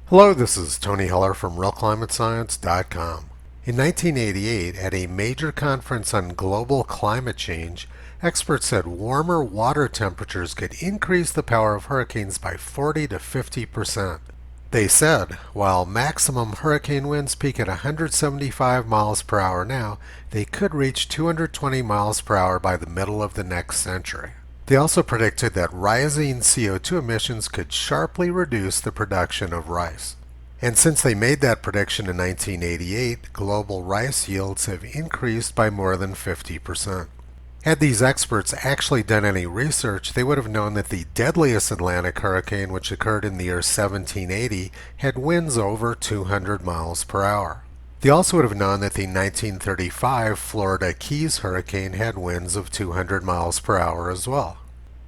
Hello, this is Tony Heller from RealClimateScience.com. In 1988, at a major conference on global climate change, experts said warmer water temperatures could increase the power of hurricanes by 40 to 50%. They said, while maximum hurricane winds peak at 175 miles per hour now, they could reach 220 miles per hour by the middle of the next century. They also predicted that rising CO2 emissions could sharply reduce the production of rice. And since they made that prediction in 1988, global rice yields have increased by more than 50%. Had these experts actually done any research, they would have known that the deadliest Atlantic hurricane, which occurred in the year 1780, had winds over 200 miles per hour. They also would have known that the 1935 Florida Keys hurricane had winds of 200 miles per hour as well.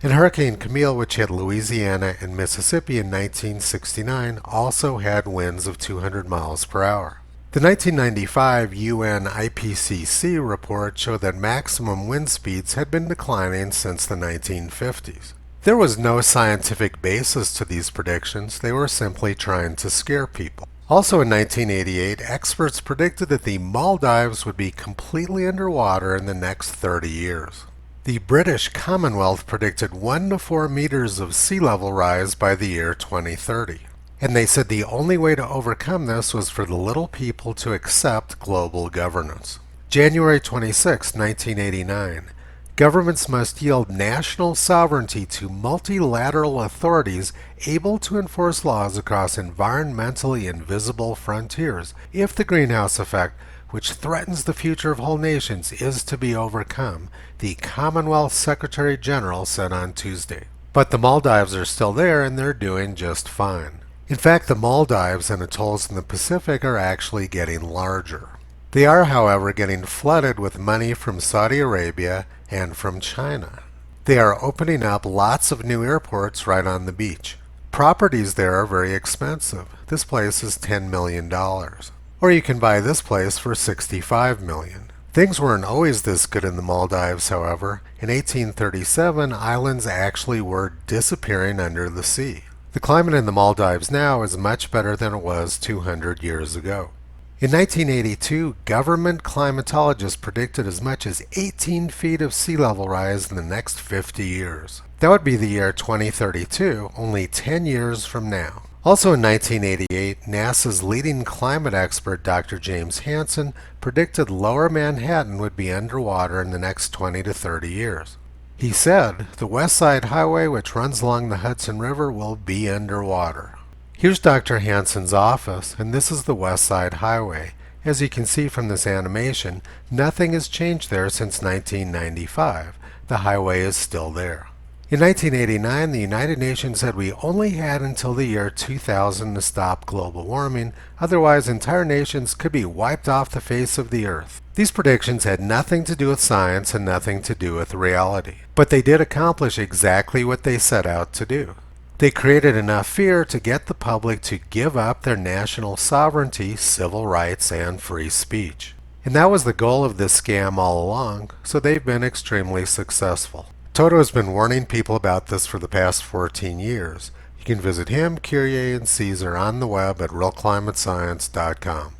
And Hurricane Camille, which hit Louisiana and Mississippi in 1969, also had winds of 200 miles per hour. The 1995 UN IPCC report showed that maximum wind speeds had been declining since the 1950s. There was no scientific basis to these predictions. They were simply trying to scare people. Also in 1988, experts predicted that the Maldives would be completely underwater in the next 30 years. The British Commonwealth predicted 1 to 4 meters of sea level rise by the year 2030. And they said the only way to overcome this was for the little people to accept global governance. January 26, 1989. Governments must yield national sovereignty to multilateral authorities able to enforce laws across environmentally invisible frontiers if the greenhouse effect, which threatens the future of whole nations, is to be overcome, the Commonwealth Secretary General said on Tuesday. But the Maldives are still there and they're doing just fine. In fact, the Maldives and atolls in the Pacific are actually getting larger. They are, however, getting flooded with money from Saudi Arabia and from China. They are opening up lots of new airports right on the beach. Properties there are very expensive. This place is $10 million. Or you can buy this place for $65 million. Things weren't always this good in the Maldives, however. In 1837, islands actually were disappearing under the sea. The climate in the Maldives now is much better than it was 200 years ago. In 1982, government climatologists predicted as much as 18 feet of sea level rise in the next 50 years. That would be the year 2032, only 10 years from now. Also in 1988, NASA's leading climate expert Dr. James Hansen predicted lower Manhattan would be underwater in the next 20 to 30 years. He said, the West Side Highway, which runs along the Hudson River, will be underwater. Here's Dr. Hansen's office, and this is the West Side Highway. As you can see from this animation, nothing has changed there since 1995. The highway is still there. In 1989, the United Nations said we only had until the year 2000 to stop global warming, otherwise entire nations could be wiped off the face of the earth. These predictions had nothing to do with science and nothing to do with reality. But they did accomplish exactly what they set out to do. They created enough fear to get the public to give up their national sovereignty, civil rights, and free speech. And that was the goal of this scam all along, so they've been extremely successful. Toto has been warning people about this for the past 14 years. You can visit him, Curie, and Caesar on the web at realclimatescience.com.